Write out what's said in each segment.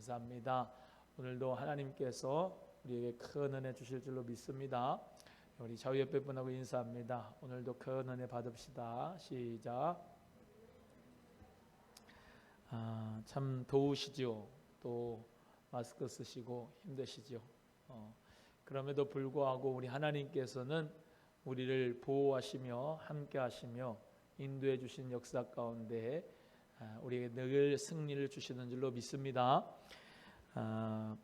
감사합니다. 오늘도 하나님께서 우리에게 큰 은혜 주실 줄로 믿습니다. 우리 좌우 옆에 분하고 인사합니다. 오늘도 큰 은혜 받읍시다. 시작. 참 더우시죠. 또 마스크 쓰시고 힘드시죠. 그럼에도 불구하고 우리 하나님께서는 우리를 보호하시며 함께하시며 인도해 주신 역사 가운데 우리에게 늘 승리를 주시는 줄로 믿습니다.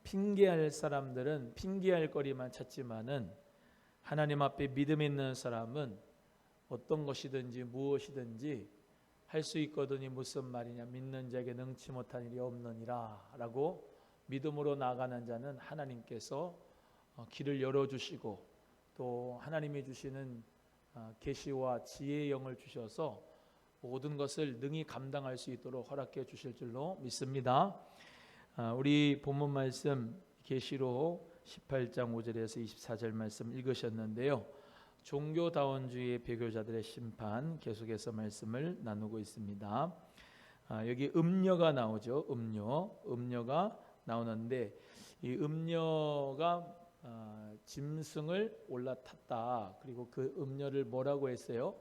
핑계할 사람들은 핑계할 거리만 찾지만은 하나님 앞에 믿음 있는 사람은 어떤 것이든지 무엇이든지 할 수 있거든이 무슨 말이냐, 믿는 자에게 능치 못한 일이 없느니라 라고 믿음으로 나아가는 자는 하나님께서 길을 열어주시고 또 하나님이 주시는 계시와 지혜의 영을 주셔서 모든 것을 능히 감당할 수 있도록 허락해 주실 줄로 믿습니다. 우리 본문 말씀 계시록 18장 5절에서 24절 말씀 읽으셨는데요. 종교다원주의의 배교자들의 심판 계속해서 말씀을 나누고 있습니다. 여기 음녀가 나오죠. 음녀가 나오는데 이 음녀가 짐승을 올라탔다. 그리고 그 음녀를 뭐라고 했어요?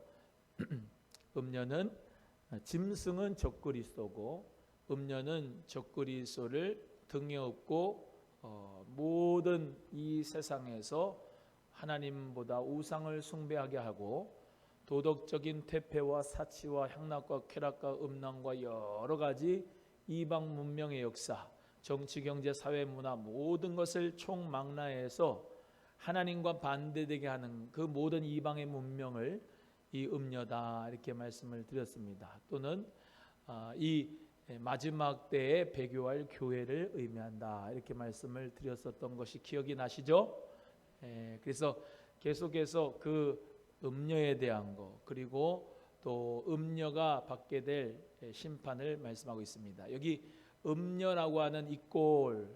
음녀는 짐승은 적그리스도고 음녀는 적그리스도를 등에 업고 모든 이 세상에서 하나님보다 우상을 숭배하게 하고 도덕적인 퇴폐와 사치와 향락과 쾌락과 음란과 여러 가지 이방 문명의 역사, 정치, 경제, 사회, 문화 모든 것을 총망라해서 하나님과 반대되게 하는 그 모든 이방의 문명을 이 음녀다 이렇게 말씀을 드렸습니다. 또는 이 마지막 때에 배교할 교회를 의미한다 이렇게 말씀을 드렸었던 것이 기억이 나시죠? 그래서 계속해서 그 음녀에 대한 거 그리고 또 음녀가 받게 될 심판을 말씀하고 있습니다. 여기 음녀라고 하는 이 꼴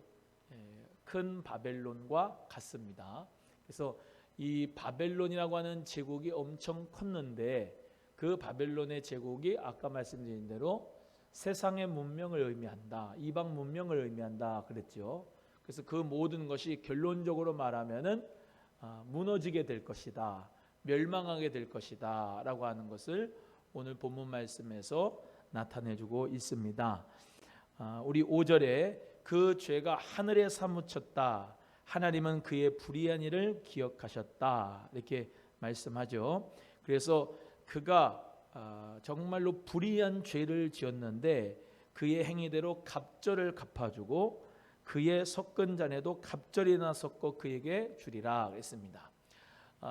큰 바벨론과 같습니다. 그래서 이 바벨론이라고 하는 제국이 엄청 컸는데 그 바벨론의 제국이 아까 말씀드린 대로 세상의 문명을 의미한다, 이방 문명을 의미한다 그랬죠. 그래서 그 모든 것이 결론적으로 말하면은 무너지게 될 것이다, 멸망하게 될 것이다 라고 하는 것을 오늘 본문 말씀에서 나타내주고 있습니다. 우리 5절에 그 죄가 하늘에 사무쳤다, 하나님은 그의 불의한 일을 기억하셨다 이렇게 말씀하죠. 그래서 그가 정말로 불의한 죄를 지었는데 그의 행위대로 갑절을 갚아주고 그의 섞은 잔에도 갑절이나 섞어 그에게 주리라 그랬습니다.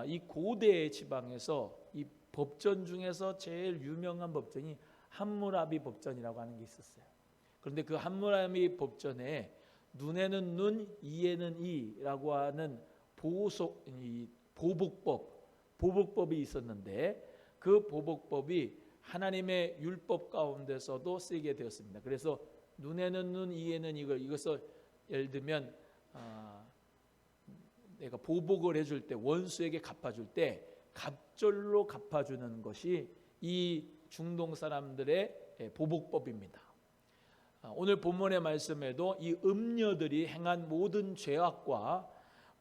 이 고대 지방에서 이 법전 중에서 제일 유명한 법전이 함무라비 법전이라고 하는 게 있었어요. 그런데 그 함무라비 법전에 눈에는 눈, 이에는 이라고 하는 보복법이 있었는데 그 보복법이 하나님의 율법 가운데서도 쓰이게 되었습니다. 그래서 눈에는 눈, 이에는 이것을 예를 들면 내가 보복을 해줄 때, 원수에게 갚아줄 때 갑절로 갚아주는 것이 이 중동 사람들의 보복법입니다. 오늘 본문의 말씀에도 이 음녀들이 행한 모든 죄악과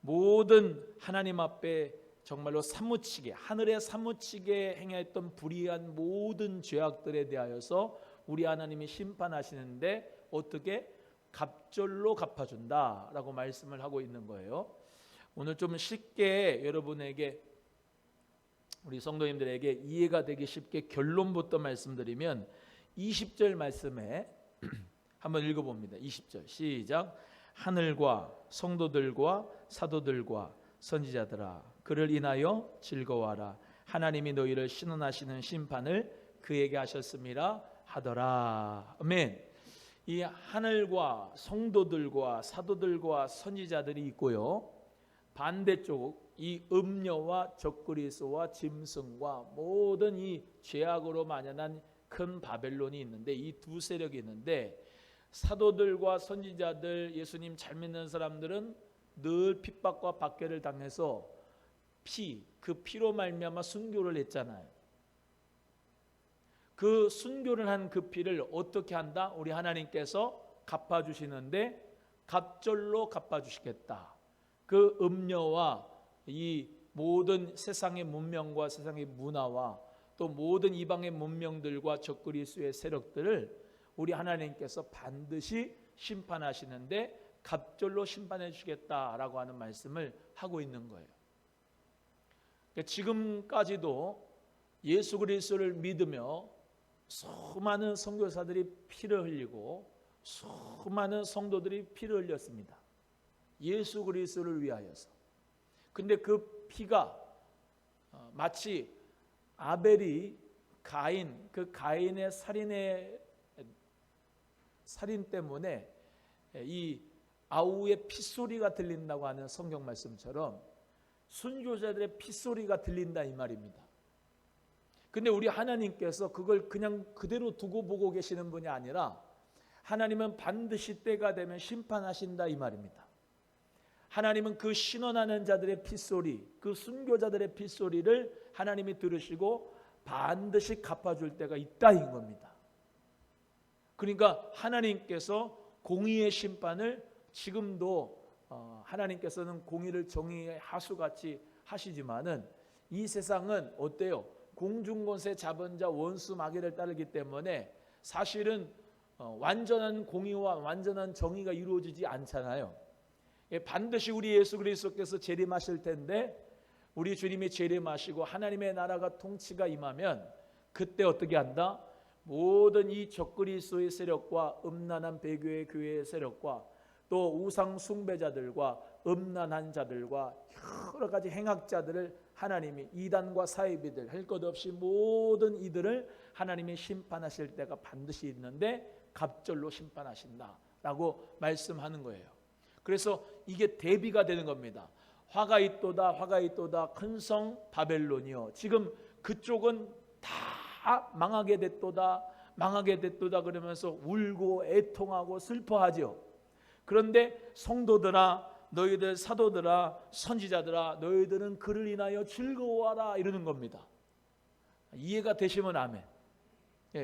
모든 하나님 앞에 정말로 사무치게, 하늘에 사무치게 행했던 불의한 모든 죄악들에 대하여서 우리 하나님이 심판하시는데 어떻게? 갑절로 갚아준다라고 말씀을 하고 있는 거예요. 오늘 좀 쉽게 여러분에게, 우리 성도님들에게 이해가 되기 쉽게 결론부터 말씀드리면 20절 말씀에 한번 읽어봅니다. 20절 시작. 하늘과 성도들과 사도들과 선지자들아 그를 인하여 즐거워하라. 하나님이 너희를 신원하시는 심판을 그에게 하셨음이라 하더라. 아멘. 이 하늘과 성도들과 사도들과 선지자들이 있고요, 반대쪽 이 음녀와 적그리스도와 짐승과 모든 이 죄악으로 만연한 큰 바벨론이 있는데 이 두 세력이 있는데 사도들과 선지자들, 예수님 잘 믿는 사람들은 늘 핍박과 박해를 당해서 그 피로 말미암아 순교를 했잖아요. 그 순교를 한 그 피를 어떻게 한다? 우리 하나님께서 갚아주시는데 갑절로 갚아주시겠다. 그 음녀와 이 모든 세상의 문명과 세상의 문화와 또 모든 이방의 문명들과 적그리스도의 세력들을 우리 하나님께서 반드시 심판하시는데 갑절로 심판해 주시겠다라고 하는 말씀을 하고 있는 거예요. 지금까지도 예수 그리스도를 믿으며 수많은 선교사들이 피를 흘리고 수많은 성도들이 피를 흘렸습니다. 예수 그리스도를 위하여서. 근데 그 피가 마치 아벨이 가인의 살인 때문에 이 아우의 핏소리가 들린다고 하는 성경 말씀처럼 순교자들의 핏소리가 들린다 이 말입니다. 근데 우리 하나님께서 그걸 그냥 그대로 두고 보고 계시는 분이 아니라 하나님은 반드시 때가 되면 심판하신다 이 말입니다. 하나님은 그 신원하는 자들의 핏소리, 그 순교자들의 핏소리를 하나님이 들으시고 반드시 갚아줄 때가 있다 인 겁니다. 그러니까 하나님께서 공의의 심판을 지금도 하나님께서는 공의를 정의의 하수같이 하시지만은 이 세상은 어때요? 공중권세 잡은 자 원수 마귀를 따르기 때문에 사실은 완전한 공의와 완전한 정의가 이루어지지 않잖아요. 반드시 우리 예수 그리스도께서 재림하실 텐데 우리 주님이 재림하시고 하나님의 나라가 통치가 임하면 그때 어떻게 한다? 모든 이 적그리스도의 세력과 음란한 배교의 교회의 세력과 또 우상 숭배자들과 음란한 자들과 여러 가지 행악자들을 하나님이 이단과 사이비들 할 것 없이 모든 이들을 하나님이 심판하실 때가 반드시 있는데 갑절로 심판하신다라고 말씀하는 거예요. 그래서 이게 대비가 되는 겁니다. 화가 있도다 화가 있도다 큰 성 바벨론이요. 지금 그쪽은 다 망하게 됐도다 망하게 됐도다 그러면서 울고 애통하고 슬퍼하죠. 그런데 성도들아 너희들 사도들아 선지자들아 너희들은 그를 인하여 즐거워하라 이러는 겁니다. 이해가 되시면 아멘.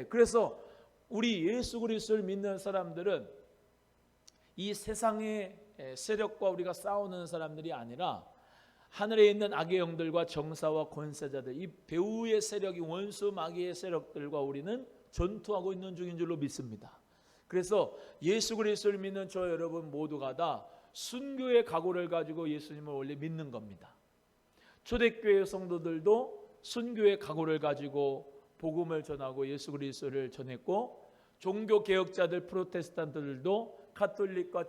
그래서 우리 예수 그리스도를 믿는 사람들은 이 세상의 세력과 우리가 싸우는 사람들이 아니라 하늘에 있는 악의 영들과 정사와 권세자들 이 배후의 세력이 원수 마귀의 세력들과 우리는 전투하고 있는 중인 줄로 믿습니다. 그래서 예수 그리스도를 믿는 저 여러분 모두가 다 순교의 각오를 가지고 예수님을 원래 믿는 겁니다. 초대교회 성도들도 순교의 각오를 가지고 복음을 전하고 예수 그리스도를 전했고 종교개혁자들 프로테스탄트들도 카톨릭과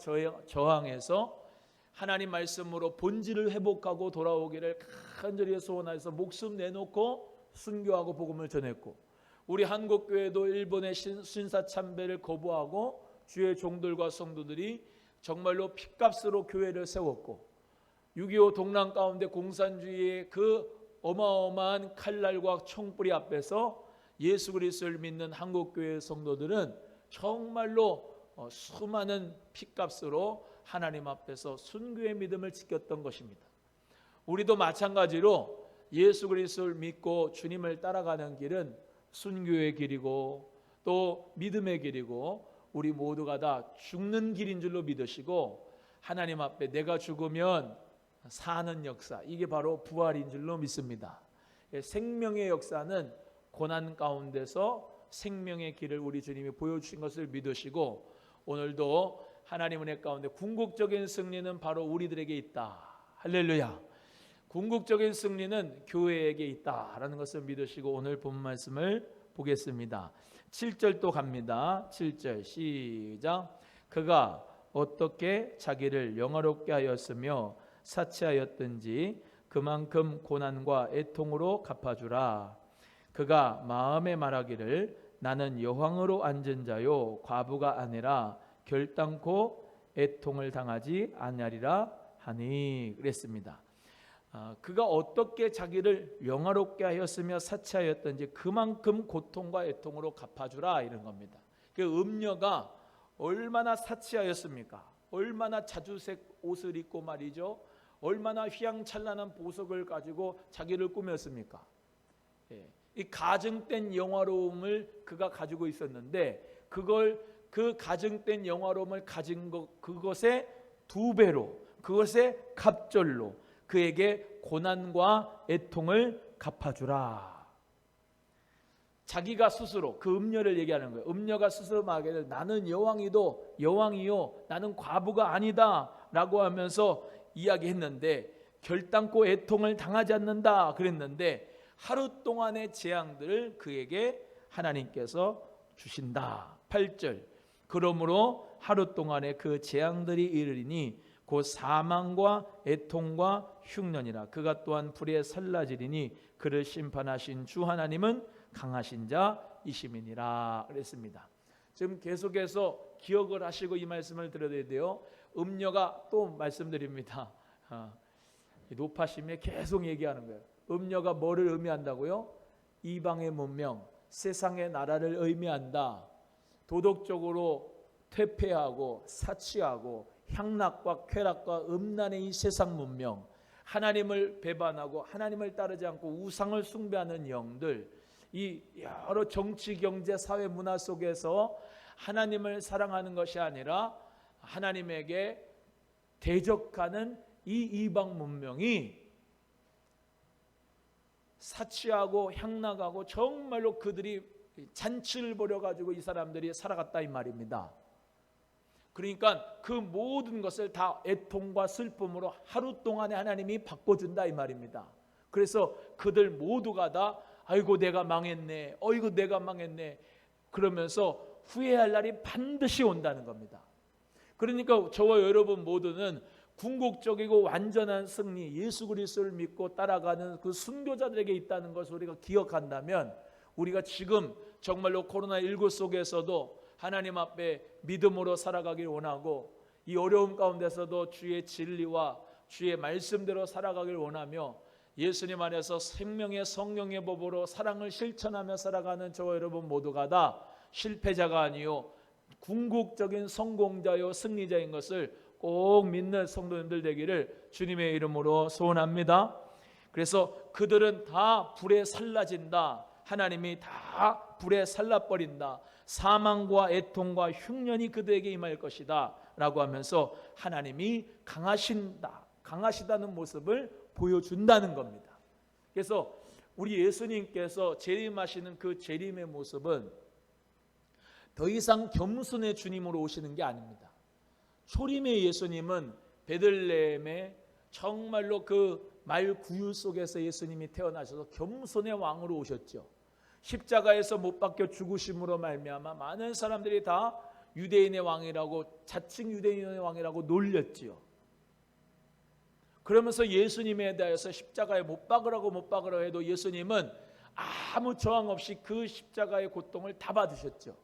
저항해서 하나님 말씀으로 본질을 회복하고 돌아오기를 간절히 소원해서 목숨 내놓고 순교하고 복음을 전했고 우리 한국교회도 일본의 신사참배를 거부하고 주의 종들과 성도들이 정말로 핏값으로 교회를 세웠고 6.25 동란 가운데 공산주의의 그 어마어마한 칼날과 총뿌리 앞에서 예수 그리스도를 믿는 한국교회 성도들은 정말로 수많은 핏값으로 하나님 앞에서 순교의 믿음을 지켰던 것입니다. 우리도 마찬가지로 예수 그리스도를 믿고 주님을 따라가는 길은 순교의 길이고 또 믿음의 길이고 우리 모두가 다 죽는 길인 줄로 믿으시고 하나님 앞에 내가 죽으면 사는 역사 이게 바로 부활인 줄로 믿습니다. 생명의 역사는 고난 가운데서 생명의 길을 우리 주님이 보여주신 것을 믿으시고 오늘도 하나님 은혜 가운데 궁극적인 승리는 바로 우리들에게 있다. 할렐루야. 궁극적인 승리는 교회에게 있다라는 것을 믿으시고 오늘 본 말씀을 보겠습니다. 7절 또 갑니다. 7절 시작. 그가 어떻게 자기를 영화롭게 하였으며 사치하였든지 그만큼 고난과 애통으로 갚아주라. 그가 마음에 말하기를 나는 여왕으로 앉은 자요 과부가 아니라 결단코 애통을 당하지 아니하리라 하니 그랬습니다. 그가 어떻게 자기를 영화롭게 하였으며 사치하였든지 그만큼 고통과 애통으로 갚아주라 이런 겁니다. 그 음녀가 얼마나 사치하였습니까? 얼마나 자주색 옷을 입고 말이죠. 얼마나 휘황찬란한 보석을 가지고 자기를 꾸몄습니까? 이 가증된 영화로움을 그가 가지고 있었는데 그걸 그 가증된 영화로움을 가진 것, 그것의 2배로, 그것의 갑절로 그에게 고난과 애통을 갚아주라. 자기가 스스로 그 음녀를 얘기하는 거예요. 음녀가 스스로 말하기를 나는 여왕이요 나는 과부가 아니다 라고 하면서 이야기했는데 결단코 애통을 당하지 않는다 그랬는데 하루 동안의 재앙들을 그에게 하나님께서 주신다. 8절 그러므로 하루 동안의 그 재앙들이 이르리니 곧 사망과 애통과 흉년이라. 그가 또한 불에 살라지리니 그를 심판하신 주 하나님은 강하신 자이심이니라 그랬습니다. 지금 계속해서 기억을 하시고 이 말씀을 들어야 돼요. 음녀가 또 말씀드립니다. 노파심에 계속 얘기하는 거예요. 음녀가 뭐를 의미한다고요? 이방의 문명, 세상의 나라를 의미한다. 도덕적으로 퇴폐하고 사치하고 향락과 쾌락과 음란의 이 세상 문명, 하나님을 배반하고 하나님을 따르지 않고 우상을 숭배하는 영들, 이 여러 정치, 경제, 사회, 문화 속에서 하나님을 사랑하는 것이 아니라 하나님에게 대적하는 이 이방 문명이 사치하고 향락하고 정말로 그들이 잔치를 벌여가지고 이 사람들이 살아갔다 이 말입니다. 그러니까 그 모든 것을 다 애통과 슬픔으로 하루 동안에 하나님이 바꿔준다 이 말입니다. 그래서 그들 모두가 다 아이고 내가 망했네, 어이구 내가 망했네 그러면서 후회할 날이 반드시 온다는 겁니다. 그러니까 저와 여러분 모두는 궁극적이고 완전한 승리, 예수 그리스도를 믿고 따라가는 그 순교자들에게 있다는 것을 우리가 기억한다면 우리가 지금 정말로 코로나19 속에서도 하나님 앞에 믿음으로 살아가길 원하고 이 어려움 가운데서도 주의 진리와 주의 말씀대로 살아가길 원하며 예수님 안에서 생명의 성령의 법으로 사랑을 실천하며 살아가는 저와 여러분 모두가 다 실패자가 아니요 궁극적인 성공자요 승리자인 것을 꼭 믿는 성도님들 되기를 주님의 이름으로 소원합니다. 그래서 그들은 다 불에 살라진다. 하나님이 다 불에 살라버린다. 사망과 애통과 흉년이 그들에게 임할 것이다 라고 하면서 하나님이 강하시다는 모습을 보여준다는 겁니다. 그래서 우리 예수님께서 재림하시는 그 재림의 모습은 더 이상 겸손의 주님으로 오시는 게 아닙니다. 초림의 예수님은 베들레헴에 정말로 그 말 구유 속에서 예수님이 태어나셔서 겸손의 왕으로 오셨죠. 십자가에서 못 박혀 죽으심으로 말미암아 많은 사람들이 다 유대인의 왕이라고 자칭 유대인의 왕이라고 놀렸지요. 그러면서 예수님에 대해서 십자가에 못 박으라고 해도 예수님은 아무 저항 없이 그 십자가의 고통을 다 받으셨죠.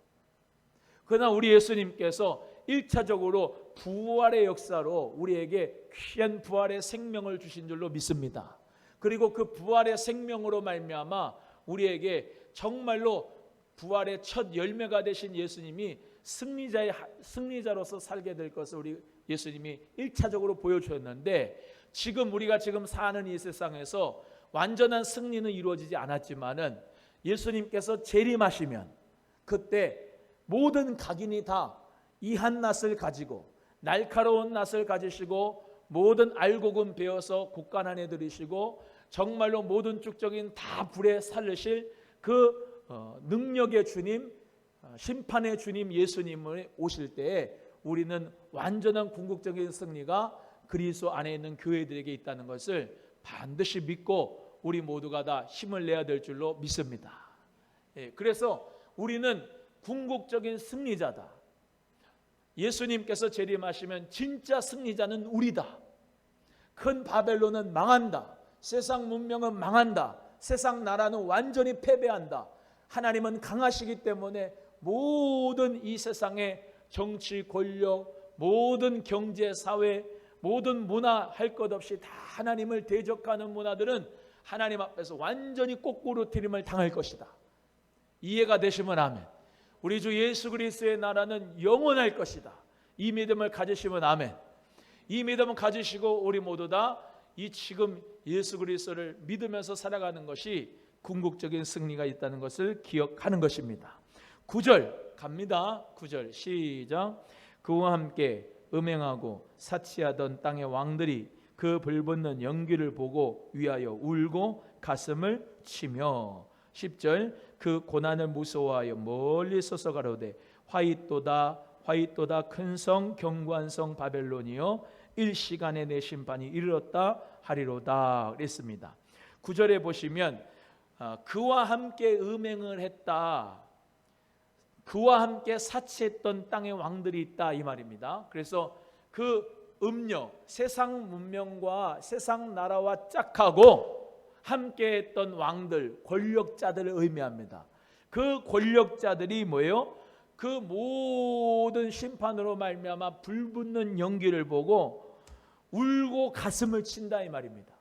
그러나 우리 예수님께서 1차적으로 부활의 역사로 우리에게 귀한 부활의 생명을 주신 줄로 믿습니다. 그리고 그 부활의 생명으로 말미암아 우리에게 정말로 부활의 첫 열매가 되신 예수님이 승리자로서 살게 될 것을 우리 예수님이 1차적으로 보여주셨는데 지금 우리가 지금 사는 이 세상에서 완전한 승리는 이루어지지 않았지만은 예수님께서 재림하시면 그때 모든 각인이 다 이 한 낫을 가지고 날카로운 낫을 가지시고 모든 알곡은 베어서 곡간 안에 들이시고 정말로 모든 축적인 다 불에 살르실 그 능력의 주님, 심판의 주님 예수님을 오실 때에 우리는 완전한 궁극적인 승리가 그리스도 안에 있는 교회들에게 있다는 것을 반드시 믿고 우리 모두가 다 힘을 내야 될 줄로 믿습니다. 그래서 우리는 궁극적인 승리자다. 예수님께서 재림하시면 진짜 승리자는 우리다. 큰 바벨론은 망한다. 세상 문명은 망한다. 세상 나라는 완전히 패배한다. 하나님은 강하시기 때문에 모든 이 세상의 정치, 권력, 모든 경제, 사회, 모든 문화 할 것 없이 다 하나님을 대적하는 문화들은 하나님 앞에서 완전히 거꾸로 트림을 당할 것이다. 이해가 되시면 아멘. 우리 주 예수 그리스도의 나라는 영원할 것이다. 이 믿음을 가지시면 아멘. 이 믿음을 가지시고 우리 모두 다 이 지금 예수 그리스도를 믿으면서 살아가는 것이 궁극적인 승리가 있다는 것을 기억하는 것입니다. 9절 갑니다. 9절 시작. 그와 함께 음행하고 사치하던 땅의 왕들이 그 불붙는 연기를 보고 위하여 울고 가슴을 치며 10절 그 고난을 무서워하여 멀리 서서 가로되 화이또다 화이또다 큰 성 견고한 성 바벨론이여 일시간에 내 심판이 이르렀다 하리로다 그랬습니다. 9절에 보시면 그와 함께 음행을 했다, 그와 함께 사치했던 땅의 왕들이 있다 이 말입니다. 그래서 그 음녀, 세상 문명과 세상 나라와 짝하고 함께했던 왕들, 권력자들을 의미합니다. 그 권력자들이 뭐예요? 그 모든 심판으로 말미암아 불붙는 연기를 보고 울고 가슴을 친다 이 말입니다.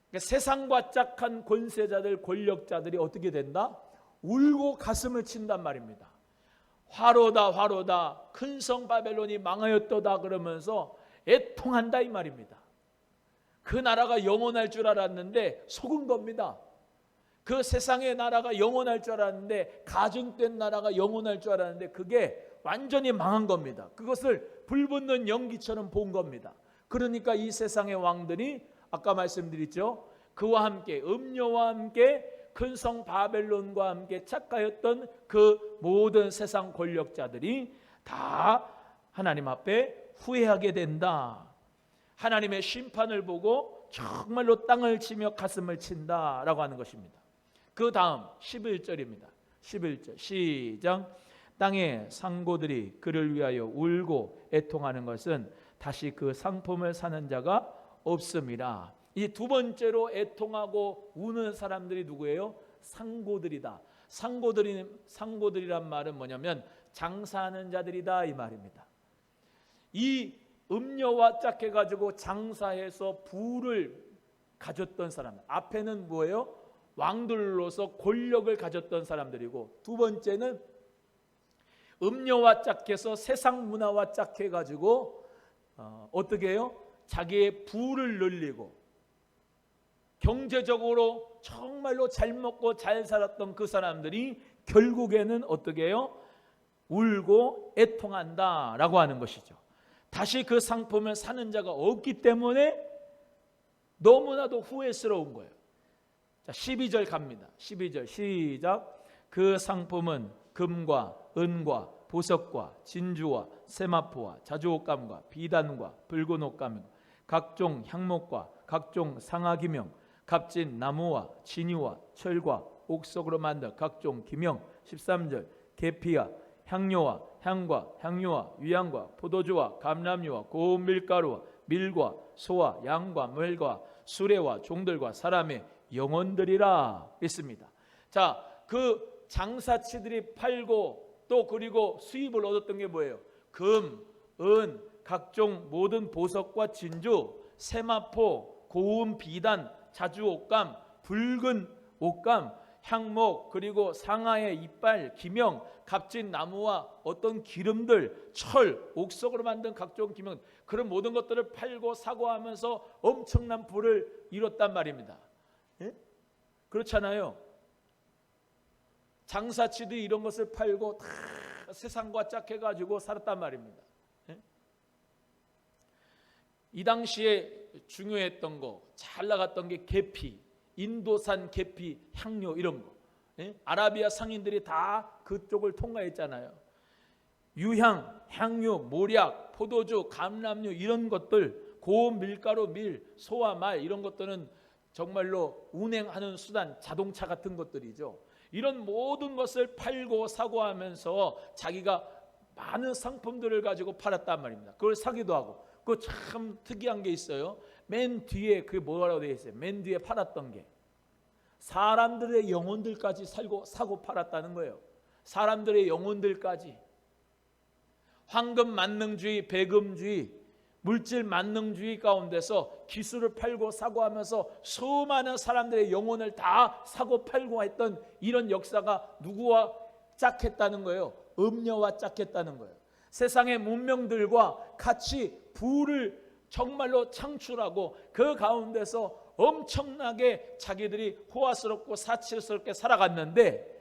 그러니까 세상과 짝한 권세자들, 권력자들이 어떻게 된다? 울고 가슴을 친단 말입니다. 화로다 화로다 큰 성 바벨론이 망하였도다 그러면서 애통한다 이 말입니다. 그 나라가 영원할 줄 알았는데 속은 겁니다. 그 세상의 나라가 영원할 줄 알았는데, 가증된 나라가 영원할 줄 알았는데 그게 완전히 망한 겁니다. 그것을 불붙는 연기처럼 본 겁니다. 그러니까 이 세상의 왕들이 아까 말씀드렸죠, 그와 함께 음녀와 함께 큰 성 바벨론과 함께 착하였던 그 모든 세상 권력자들이 다 하나님 앞에 후회하게 된다. 하나님의 심판을 보고 정말로 땅을 치며 가슴을 친다라고 하는 것입니다. 그 다음 11절입니다. 11절 시작. 땅의 상고들이 그를 위하여 울고 애통하는 것은 다시 그 상품을 사는 자가 없음이라. 이 두 번째로 애통하고 우는 사람들이 누구예요? 상고들이다. 상고들이란 말은 뭐냐면 장사하는 자들이다 이 말입니다. 이 음녀와 짝해가지고 장사해서 부를 가졌던 사람, 앞에는 뭐예요? 왕들로서 권력을 가졌던 사람들이고, 두 번째는 음녀와 짝해서 세상 문화와 짝해가지고 어떻게 해요? 자기의 부를 늘리고 경제적으로 정말로 잘 먹고 잘 살았던 그 사람들이 결국에는 어떻게 해요? 울고 애통한다라고 하는 것이죠. 다시 그 상품을 사는 자가 없기 때문에 너무나도 후회스러운 거예요. 자, 12절 갑니다. 12절 시작. 그 상품은 금과 은과 보석과 진주와 세마포와 자주옷감과 비단과 붉은 옷감, 각종 향목과 각종 상아기명, 값진 나무와 진이와 철과 옥석으로 만든 각종 기명. 13절 계피와 향료와 향과 향유와 위향과 포도주와 감람유와 고운 밀가루와 밀과 소와 양과 물과 수레와 종들과 사람의 영혼들이라 했습니다. 자, 그 장사치들이 팔고 또 그리고 수입을 얻었던 게 뭐예요? 금, 은, 각종 모든 보석과 진주, 세마포, 고운 비단, 자주옷감, 붉은 옷감, 향목, 그리고 상아의 이빨, 기명, 값진 나무와 어떤 기름들, 철, 옥석으로 만든 각종 기명, 그런 모든 것들을 팔고 사고 하면서 엄청난 부를 이뤘단 말입니다. 예? 그렇잖아요. 장사치들이 이런 것을 팔고 다 세상과 짝해가지고 살았단 말입니다. 예? 이 당시에 중요했던 거, 잘 나갔던 게 계피, 인도산 계피, 향료 이런 거. 예? 아라비아 상인들이 다 그쪽을 통과했잖아요. 유향, 향유, 모략, 포도주, 감람유 이런 것들, 고운 밀가루, 밀, 소와 말 이런 것들은 정말로 운행하는 수단, 자동차 같은 것들이죠. 이런 모든 것을 팔고 사고 하면서 자기가 많은 상품들을 가지고 팔았단 말입니다. 그걸 사기도 하고. 그거 참 특이한 게 있어요. 맨 뒤에 그게 뭐라고 되어 있어요? 맨 뒤에 팔았던 게 사람들의 영혼들까지 사고 팔았다는 거예요. 사람들의 영혼들까지. 황금 만능주의, 배금주의, 물질 만능주의 가운데서 기술을 팔고 사고 하면서 수많은 사람들의 영혼을 다 사고 팔고 했던 이런 역사가 누구와 짝했다는 거예요? 음녀와 짝했다는 거예요. 세상의 문명들과 같이 부를 정말로 창출하고 그 가운데서 엄청나게 자기들이 호화스럽고 사치스럽게 살아갔는데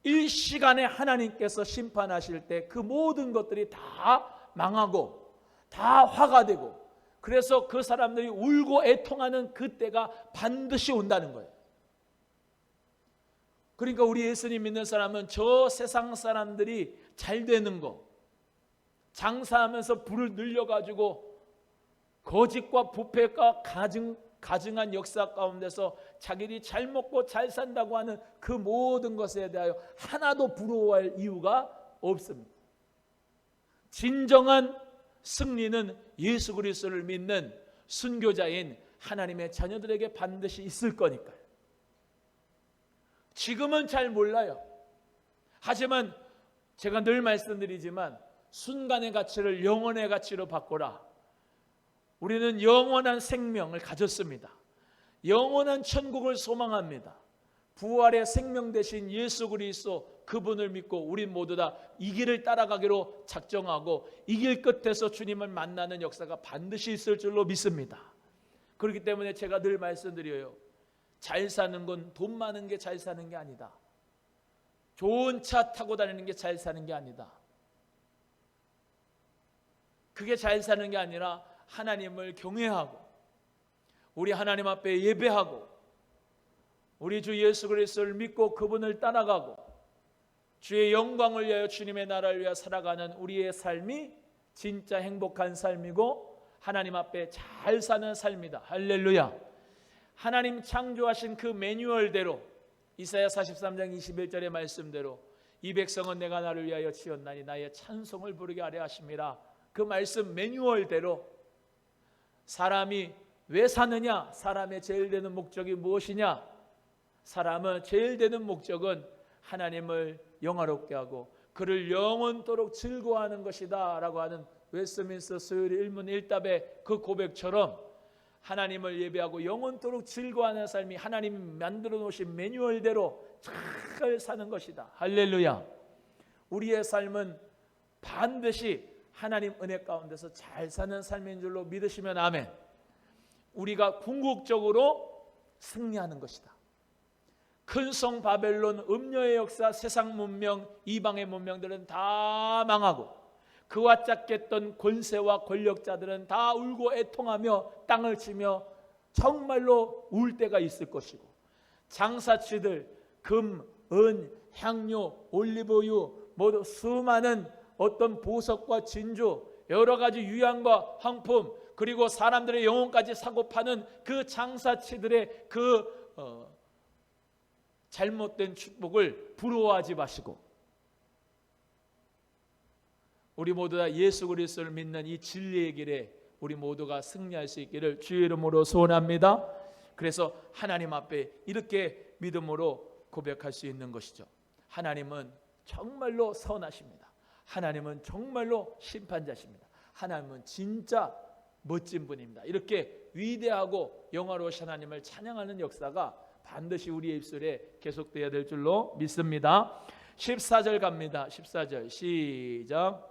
일시간에 하나님께서 심판하실 때 그 모든 것들이 다 망하고 다 화가 되고, 그래서 그 사람들이 울고 애통하는 그때가 반드시 온다는 거예요. 그러니까 우리 예수님 믿는 사람은 저 세상 사람들이 잘 되는 거, 장사하면서 부를 늘려가지고 거짓과 부패가 가증한 역사 가운데서 자기들이 잘 먹고 잘 산다고 하는 그 모든 것에 대하여 하나도 부러워할 이유가 없습니다. 진정한 승리는 예수 그리스도를 믿는 순교자인 하나님의 자녀들에게 반드시 있을 거니까요. 지금은 잘 몰라요. 하지만 제가 늘 말씀드리지만 순간의 가치를 영원의 가치로 바꾸라. 우리는 영원한 생명을 가졌습니다. 영원한 천국을 소망합니다. 부활의 생명 되신 예수 그리스도 그분을 믿고 우리 모두 다 이 길을 따라가기로 작정하고 이 길 끝에서 주님을 만나는 역사가 반드시 있을 줄로 믿습니다. 그렇기 때문에 제가 늘 말씀드려요. 잘 사는 건 돈 많은 게 잘 사는 게 아니다. 좋은 차 타고 다니는 게 잘 사는 게 아니다. 그게 잘 사는 게 아니라 하나님을 경외하고 우리 하나님 앞에 예배하고 우리 주 예수 그리스도를 믿고 그분을 따라가고 주의 영광을 위하여 주님의 나라를 위하여 살아가는 우리의 삶이 진짜 행복한 삶이고 하나님 앞에 잘 사는 삶이다. 할렐루야. 하나님 창조하신 그 매뉴얼대로 이사야 43장 21절의 말씀대로 이 백성은 내가 나를 위하여 지었나니 나의 찬송을 부르게 하려 하심이라. 그 말씀 매뉴얼대로 사람이 왜 사느냐? 사람의 제일 되는 목적이 무엇이냐? 사람은 제일 되는 목적은 하나님을 영화롭게 하고 그를 영원토록 즐거워하는 것이다 라고 하는 웨스트민스터 수요일 1문 1답의 그 고백처럼 하나님을 예배하고 영원토록 즐거워하는 삶이 하나님이 만들어 놓으신 매뉴얼대로 잘 사는 것이다. 할렐루야. 우리의 삶은 반드시 하나님 은혜 가운데서 잘 사는 삶인 줄로 믿으시면 아멘. 우리가 궁극적으로 승리하는 것이다. 큰 성 바벨론, 음녀의 역사, 세상 문명, 이방의 문명들은 다 망하고 그와 짝겠던 권세와 권력자들은 다 울고 애통하며 땅을 치며 정말로 울 때가 있을 것이고 장사치들 금, 은, 향료, 올리브유 모두 수많은 어떤 보석과 진주 여러 가지 유향과 황품 그리고 사람들의 영혼까지 사고 파는 그 장사치들의 그 잘못된 축복을 부러워하지 마시고 우리 모두 다 예수 그리스도를 믿는 이 진리의 길에 우리 모두가 승리할 수 있기를 주의 이름으로 소원합니다. 그래서 하나님 앞에 이렇게 믿음으로 고백할 수 있는 것이죠. 하나님은 정말로 선하십니다. 하나님은 정말로 심판자십니다. 하나님은 진짜 멋진 분입니다. 이렇게 위대하고 영화로우신 하나님을 찬양하는 역사가 반드시 우리의 입술에 계속되어야 될 줄로 믿습니다. 14절 갑니다. 14절 시작.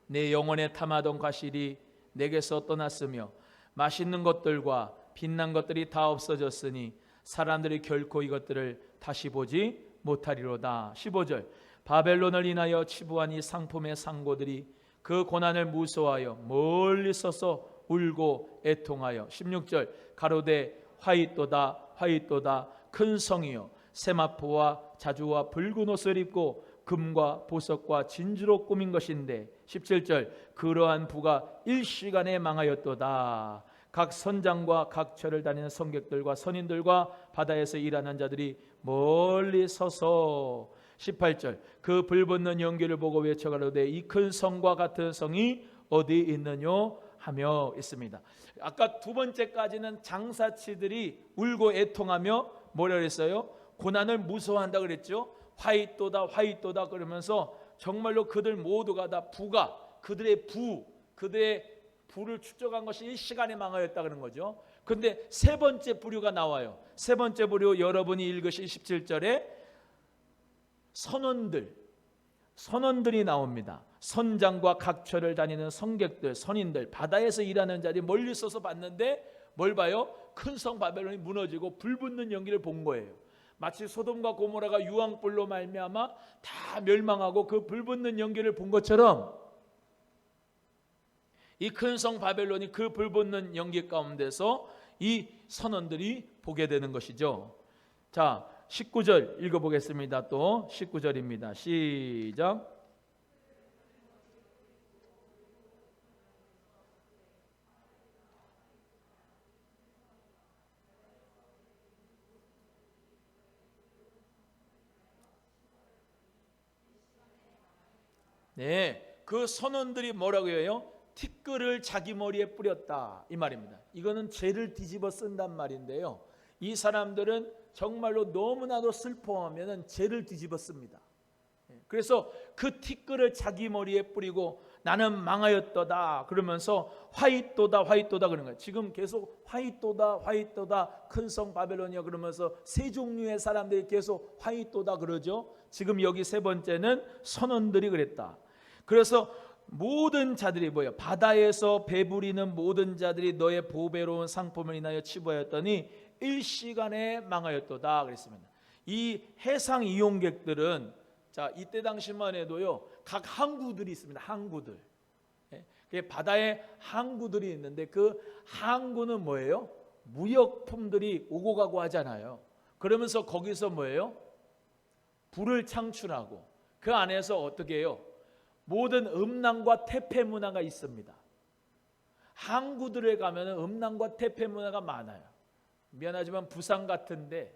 내 영혼에 탐하던 과실이 내게서 떠났으며 맛있는 것들과 빛난 것들이 다 없어졌으니 사람들이 결코 이것들을 다시 보지 못하리로다. 15절 바벨론을 인하여 치부한 이 상품의 상고들이 그 고난을 무서워하여 멀리 서서 울고 애통하여 16절 가로되 화이또다 화이또다 큰 성이여 세마포와 자주와 붉은 옷을 입고 금과 보석과 진주로 꾸민 것인데 17절 그러한 부가 일시간에 망하였도다. 각 선장과 각 처를 다니는 성객들과 선인들과 바다에서 일하는 자들이 멀리 서서 18절 그 불붙는 연기를 보고 외쳐가로되 이 큰 성과 같은 성이 어디 있느뇨 하며 있습니다. 아까 두 번째까지는 장사치들이 울고 애통하며 뭐라 그랬어요? 고난을 무서워한다 그랬죠. 화이또다 화이또다 그러면서 정말로 그들 모두가 다 부가 그들의 부를 축적한 것이 일시간에 망하였다 그런 거죠. 그런데 세 번째 부류가 나와요. 세 번째 부류 여러분이 읽으신 17절에 선원들이 나옵니다. 선장과 각처를 다니는 성객들, 선인들, 바다에서 일하는 자들이 멀리 서서 봤는데 뭘 봐요? 큰 성 바벨론이 무너지고 불붙는 연기를 본 거예요. 마치 소돔과 고모라가 유황불로 말미암아 다 멸망하고 그 불붙는 연기를 본 것처럼 이 큰 성 바벨론이 그 불붙는 연기 가운데서 이 선원들이 보게 되는 것이죠. 자, 19절 읽어보겠습니다. 또 19절입니다. 시작. 네, 그 선원들이 뭐라고 해요? 티끌을 자기 머리에 뿌렸다 이 말입니다. 이거는 죄를 뒤집어 쓴단 말인데요. 이 사람들은 정말로 너무나도 슬퍼하면 죄를 뒤집어 씁니다. 그래서 그 티끌을 자기 머리에 뿌리고 나는 망하였도다 그러면서 화이또다 화이또다 그러는 거예요. 지금 계속 화이또다 화이또다 큰 성 바벨론이야 그러면서 세 종류의 사람들이 계속 화이또다 그러죠. 지금 여기 세 번째는 선원들이 그랬다. 그래서 모든 자들이 뭐예요? 바다에서 배부리는 모든 자들이 너의 보배로운 상품을 인하여 치부하였더니 일시간에 망하였도다 그랬습니다. 이 해상 이용객들은 자 이때 당시만 해도요 각 항구들이 있습니다. 항구들. 바다에 항구들이 있는데 그 항구는 뭐예요? 무역품들이 오고 가고 하잖아요. 그러면서 거기서 뭐예요? 불을 창출하고 그 안에서 어떻게 해요? 모든 음란과 퇴폐 문화가 있습니다. 항구들에 가면 음란과 퇴폐 문화가 많아요. 미안하지만 부산 같은데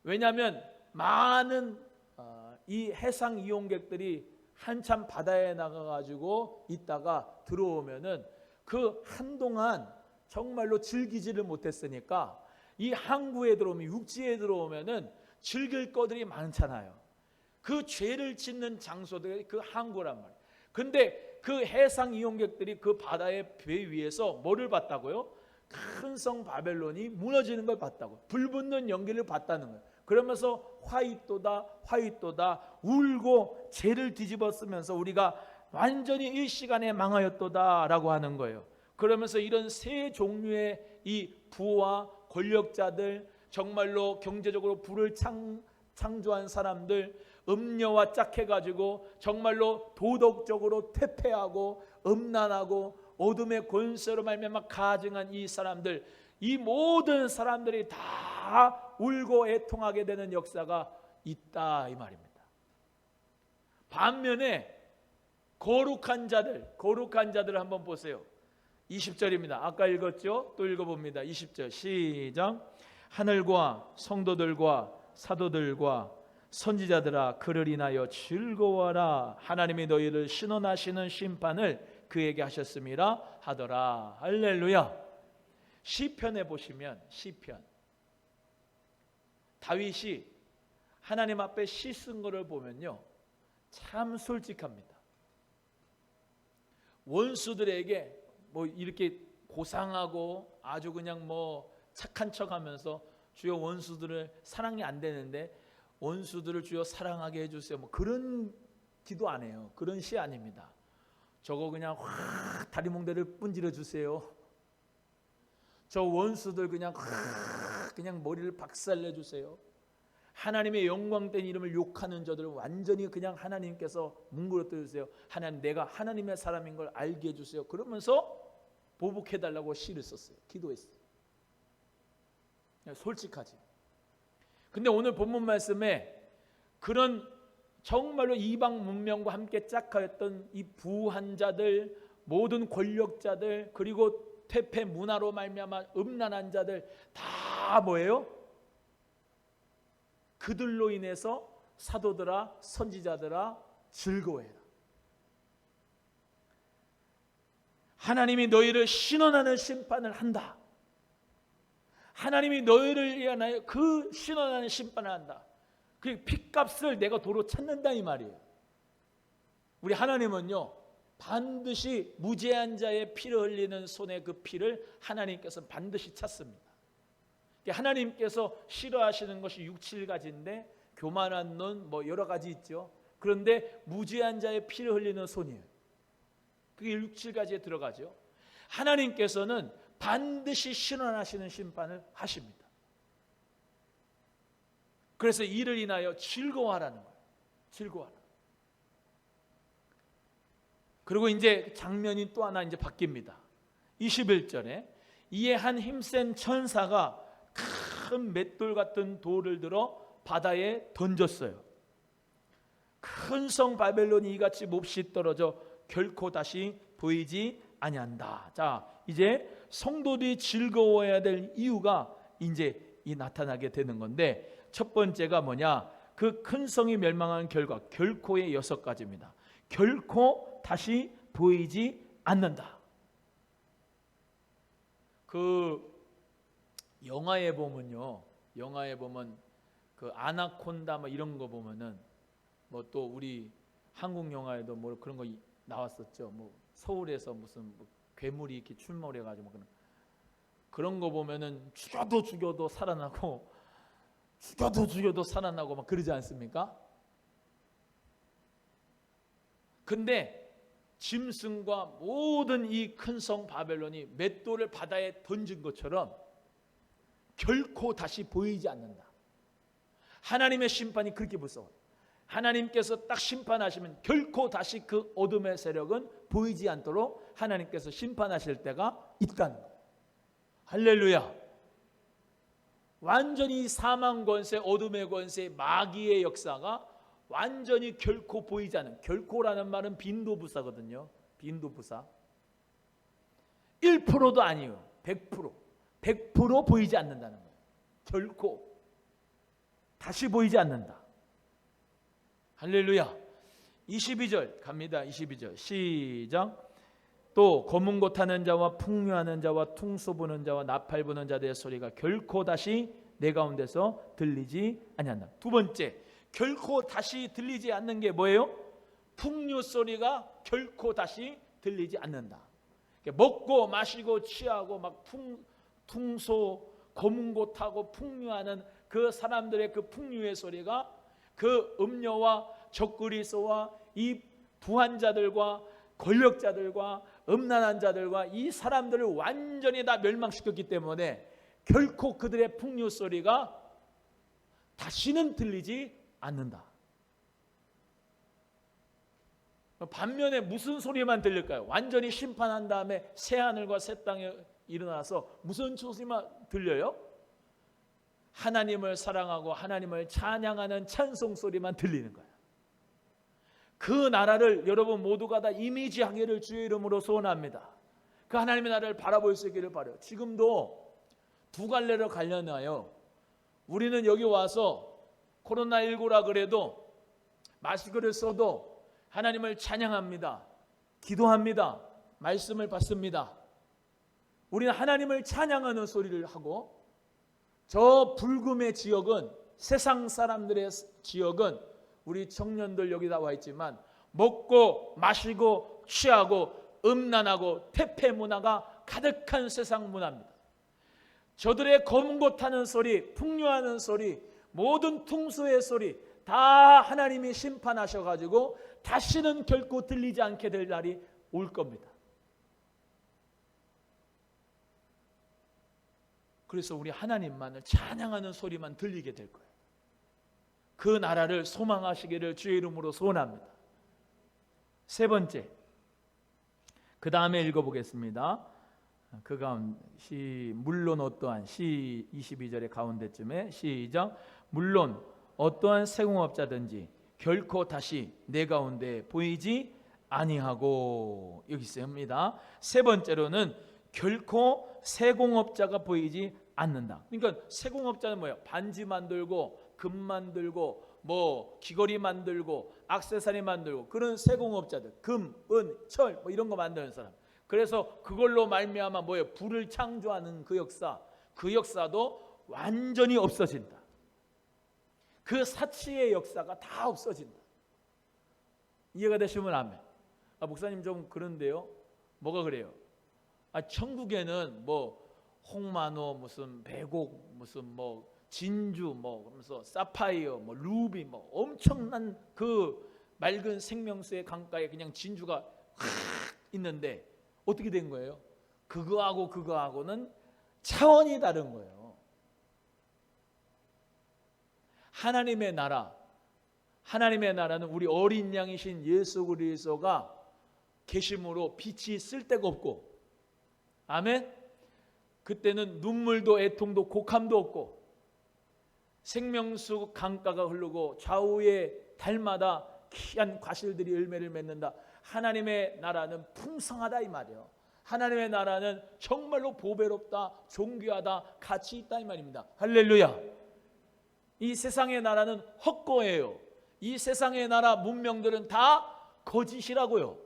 왜냐하면 많은 이 해상 이용객들이 한참 바다에 나가가지고 있다가 들어오면은 그 한동안 정말로 즐기지를 못했으니까 이 항구에 들어오면 육지에 들어오면은 즐길 거들이 많잖아요. 그 죄를 짓는 장소들이 그 항구란 말이에요. 근데 그 해상 이용객들이 그 바다의 배 위에서 뭐를 봤다고요? 큰 성 바벨론이 무너지는 걸 봤다고. 불붙는 연기를 봤다는 거예요. 그러면서 화이또다 화이또다 울고 죄를 뒤집어 쓰면서 우리가 완전히 일시간에 망하였도다 라고 하는 거예요. 그러면서 이런 세 종류의 이 부와 권력자들, 정말로 경제적으로 부를 창조한 사람들, 음녀와 짝해가지고 정말로 도덕적으로 퇴폐하고 음란하고 어둠의 권세로 말미암아 가증한 이 사람들, 이 모든 사람들이 다 울고 애통하게 되는 역사가 있다 이 말입니다. 반면에 거룩한 자들 한번 보세요. 20절입니다. 아까 읽었죠? 또 읽어봅니다. 20절 시작. 하늘과 성도들과 사도들과 선지자들아 그를 인하여 즐거워하라. 하나님이 너희를 신원하시는 심판을 그에게 하셨음이라 하더라. 할렐루야. 시편에 보시면 시편 다윗이 하나님 앞에 시 쓴 거를 보면요 참 솔직합니다. 원수들에게 뭐 이렇게 고상하고 아주 그냥 뭐 착한 척하면서 주여 원수들을 사랑이 안 되는데 원수들을 주여 사랑하게 해주세요. 뭐 그런 기도 안 해요. 그런 시 아닙니다. 저거 그냥 확 다리몽대를 분질러 주세요. 저 원수들 그냥 머리를 박살내 주세요. 하나님의 영광된 이름을 욕하는 저들을 완전히 그냥 하나님께서 뭉그러뜨려 주세요. 하나님 내가 하나님의 사람인 걸 알게 해주세요. 그러면서 보복해달라고 시를 썼어요. 기도했어요. 솔직하지. 근데 오늘 본문 말씀에 그런 정말로 이방 문명과 함께 짝하였던 이 부한 자들, 모든 권력자들, 그리고 퇴폐 문화로 말미암아 음란한 자들 다 뭐예요? 그들로 인해서 사도들아 선지자들아 즐거워해라. 하나님이 너희를 신원하는 심판을 한다. 하나님이 너희를 위하여 그 신원하는 심판을 한다. 그 핏값을 내가 도로 찾는다 이 말이에요. 우리 하나님은요 반드시 무죄한 자의 피를 흘리는 손의 그 피를 하나님께서 반드시 찾습니다. 하나님께서 싫어하시는 것이 6, 7가지인데 교만한 눈 뭐 여러 가지 있죠. 그런데 무죄한 자의 피를 흘리는 손이에요. 그게 6, 7가지에 들어가죠. 하나님께서는 반드시 신원하시는 심판을 하십니다. 그래서 이를 인하여 즐거워하라는 거예요. 즐거워하라. 그리고 이제 장면이 또 하나 이제 바뀝니다. 21절에 이에 한 힘센 천사가 큰 맷돌 같은 돌을 들어 바다에 던졌어요. 큰 성 바벨론이 이같이 몹시 떨어져 결코 다시 보이지 아니한다. 자, 이제 성도들이 즐거워해야 될 이유가 이제 나타나게 되는 건데, 첫 번째가 뭐냐? 그 큰 성이 멸망한 결과, 결코의 6가지입니다. 결코 다시 보이지 않는다. 그 영화에 보면요, 영화에 보면 그 아나콘다 뭐 이런 거 보면은 뭐 또 우리 한국 영화에도 뭐 그런 거 나왔었죠. 뭐 서울에서 무슨 뭐 괴물이 이렇게 출몰해가지고 뭐 그런 거 보면은 죽여도 살아나고 죽여도 살아나고 막 그러지 않습니까? 근데 짐승과 모든 이 큰 성 바벨론이 맷돌을 바다에 던진 것처럼 결코 다시 보이지 않는다. 하나님의 심판이 그렇게 무서워요. 하나님께서 딱 심판하시면 결코 다시 그 어둠의 세력은 보이지 않도록 하나님께서 심판하실 때가 있다는 거예요. 할렐루야. 완전히 사망 권세, 어둠의 권세, 마귀의 역사가 완전히 결코 보이지 않는, 결코라는 말은 빈도부사거든요. 빈도부사. 1%도 아니에요. 100% 보이지 않는다는 거예요. 결코 다시 보이지 않는다. 할렐루야. 22절 갑니다. 22절 시작. 또 검은 고 타는 자와 풍류하는 자와 퉁소 부는 자와 나팔 부는 자들의 소리가 결코 다시 내 가운데서 들리지 아니한다. 두 번째, 결코 다시 들리지 않는 게 뭐예요? 풍류 소리가 결코 다시 들리지 않는다. 먹고 마시고 취하고 막 퉁소 검은 고 타고 풍류하는 그 사람들의 그 풍류의 소리가 그 음녀와 적그리스도와 이 부한자들과 권력자들과 음란한 자들과 이 사람들을 완전히 다 멸망시켰기 때문에 결코 그들의 풍류 소리가 다시는 들리지 않는다. 반면에 무슨 소리만 들릴까요? 완전히 심판한 다음에 새하늘과 새 땅에 일어나서 무슨 소리만 들려요? 하나님을 사랑하고 하나님을 찬양하는 찬송 소리만 들리는 거예요. 그 나라를 여러분 모두가 다 이미지하기를 주의 이름으로 소원합니다. 그 하나님의 나라를 바라볼 수 있기를 바라요. 지금도 두 갈래로 갈려나요. 우리는 여기 와서 코로나19라 그래도 마스크를 써도 하나님을 찬양합니다. 기도합니다. 말씀을 받습니다. 우리는 하나님을 찬양하는 소리를 하고, 저 불금의 지역은, 세상 사람들의 지역은 우리 청년들 여기 나와 있지만 먹고 마시고 취하고 음란하고 퇴폐 문화가 가득한 세상 문화입니다. 저들의 검은 고 타는 소리, 풍류하는 소리, 모든 퉁소의 소리 다 하나님이 심판하셔가지고 다시는 결코 들리지 않게 될 날이 올 겁니다. 그래서 우리 하나님만을 찬양하는 소리만 들리게 될 거예요. 그 나라를 소망하시기를 주의 이름으로 소원합니다. 세 번째, 그 다음에 읽어보겠습니다. 그 가운데 물론 어떠한 22절의 가운데쯤에 시작. 물론 어떠한 세공업자든지 결코 다시 내 가운데 보이지 아니하고, 여기 있습니다. 세 번째로는 결코 세공업자가 보이지 않는다. 그러니까 세공업자는 뭐예요? 반지 만들고 금 만들고 뭐 귀걸이 만들고 액세서리 만들고 그런 세공업자들, 금, 은, 철 뭐 이런 거 만드는 사람. 그래서 그걸로 말미암아 뭐예요? 부를 창조하는 그 역사, 그 역사도 완전히 없어진다. 그 사치의 역사가 다 없어진다. 이해가 되시면 아멘. 목사님 좀 그런데요. 뭐가 그래요? 천국에는 뭐 홍만호 무슨 백옥 무슨 뭐 진주 뭐 그러면서 사파이어 뭐 루비 뭐 엄청난 그 맑은 생명수의 강가에 그냥 진주가 있는데 어떻게 된 거예요? 그거하고는 차원이 다른 거예요. 하나님의 나라, 하나님의 나라는 우리 어린 양이신 예수 그리스도가 계심으로 빛이 쓸데가 없고, 아멘. 그때는 눈물도 애통도 곡함도 없고 생명수 강가가 흐르고 좌우에 달마다 귀한 과실들이 열매를 맺는다. 하나님의 나라는 풍성하다 이 말이에요. 하나님의 나라는 정말로 보배롭다, 존귀하다, 가치 있다 이 말입니다. 할렐루야. 이 세상의 나라는 헛거예요. 이 세상의 나라 문명들은 다 거짓이라고요.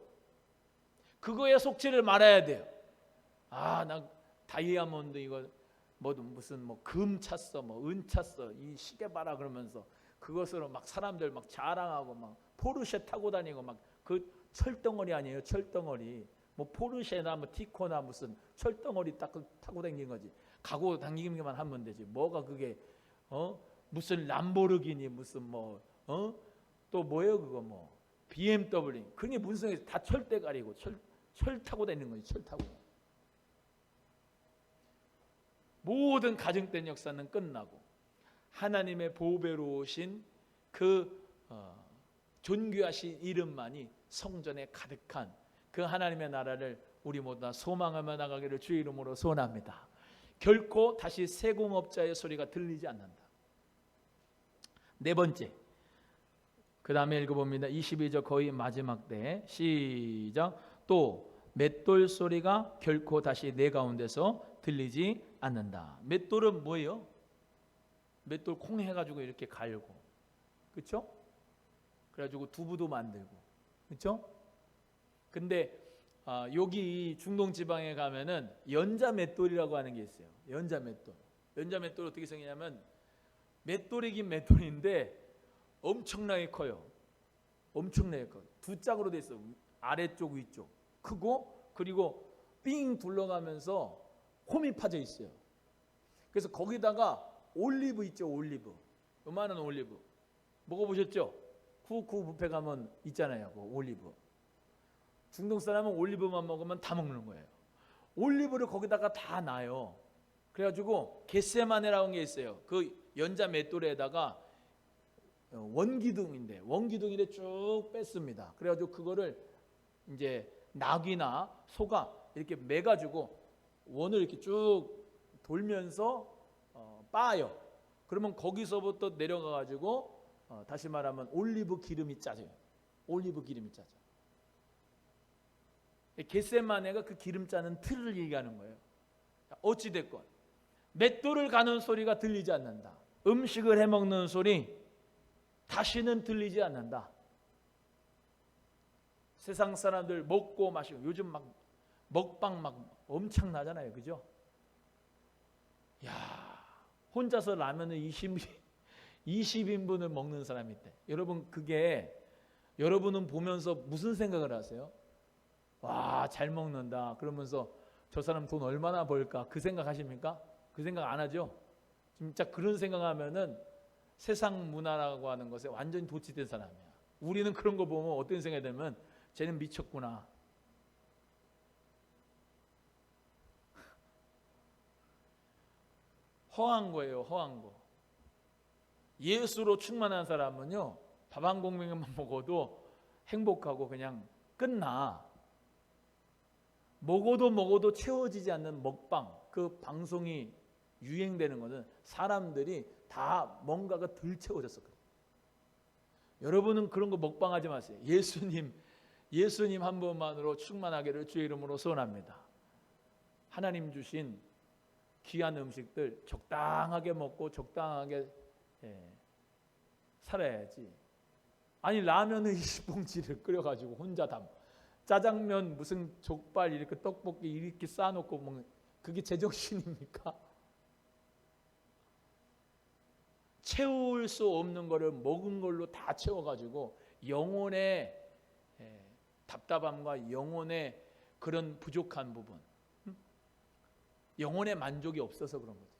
그거에 속지를 말아야 돼요. 나 다이아몬드 이거 무슨 금 찼어, 은 찼어, 이 시계 봐라 그러면서 그것으로 막 사람들 막 자랑하고 막 포르쉐 타고 다니고 막 그 철덩어리 아니에요? 철덩어리. 포르쉐나 티코나 무슨 철덩어리 타고 다니는 거지. 가고 다니기만 하면 되지. 뭐가 그게 무슨 람보르기니 무슨 또 뭐예요 그거 BMW. 그게 무슨 소리? 다 철대가리고 철 타고 다니는 거지. 철 타고. 모든 가정된 역사는 끝나고 하나님의 보배로우신 그 존귀하신 이름만이 성전에 가득한 그 하나님의 나라를 우리 모두 다 소망하며 나가기를 주의 이름으로 소원합니다. 결코 다시 세공업자의 소리가 들리지 않는다. 네 번째, 그 다음에 읽어봅니다. 22절 거의 마지막 때 시작. 또 맷돌 소리가 결코 다시 내 가운데서 들리지 않는다. 맷돌은 뭐예요? 맷돌 콩 해가지고 이렇게 갈고, 그렇죠? 그래가지고 두부도 만들고, 그렇죠? 근데 여기 중동 지방에 가면은 연자 맷돌이라고 하는 게 있어요. 연자 맷돌. 연자 맷돌 어떻게 생기냐면 맷돌이긴 맷돌인데 엄청나게 커요. 엄청나게 커요. 두 짝으로 돼 있어. 아래쪽 위쪽 크고, 그리고 삥 둘러가면서 홈이 파져 있어요. 그래서 거기다가 올리브 있죠. 올리브, 요만한 올리브 먹어보셨죠? 쿠쿠 뷔페 가면 있잖아요. 그 올리브. 중동 사람은 올리브만 먹으면 다 먹는 거예요. 올리브를 거기다가 다 놔요. 그래가지고 겟세마네라는 게 있어요. 그 연자 맷돌에다가 원기둥인데 쭉 뺐습니다. 그래가지고 그거를 이제 낙이나 소가 이렇게 매가지고 원을 이렇게 쭉 돌면서 빻아요. 그러면 거기서부터 내려가가지고 다시 말하면 올리브 기름이 짜져요. 올리브 기름이 짜져. 겟세마네가 그 기름 짜는 틀을 얘기하는 거예요. 어찌됐건 맷돌을 가는 소리가 들리지 않는다. 음식을 해먹는 소리 다시는 들리지 않는다. 세상 사람들 먹고 마시고 요즘 막 먹방 막 엄청나잖아요. 그죠? 야, 혼자서 라면을 20인분을 먹는 사람이 있대. 여러분, 그게 여러분은 보면서 무슨 생각을 하세요? 와, 잘 먹는다 그러면서 저 사람 돈 얼마나 벌까 그 생각 하십니까? 그 생각 안 하죠? 진짜 그런 생각하면은 세상 문화라고 하는 것에 완전히 도취된 사람이야. 우리는 그런 거 보면 어떤 생각이 들면 쟤는 미쳤구나. 허한 거예요. 허한 거. 예수로 충만한 사람은요, 밥 한 공기만 먹어도 행복하고 그냥 끝나. 먹어도 채워지지 않는 먹방, 그 방송이 유행되는 것은 사람들이 다 뭔가가 덜 채워졌었거든요. 여러분은 그런 거 먹방하지 마세요. 예수님 한 분만으로 충만하기를 주의 이름으로 소원합니다. 하나님 주신 귀한 음식들 적당하게 먹고 적당하게 살아야지. 아니 라면을 20봉지를 끓여가지고 혼자 짜장면 무슨 족발 이렇게 떡볶이 이렇게 쌓아놓고 먹는, 그게 제정신입니까? 채울 수 없는 거를 먹은 걸로 다 채워가지고 영혼의 답답함과 영혼의 그런 부족한 부분, 영혼의 만족이 없어서 그런 거죠.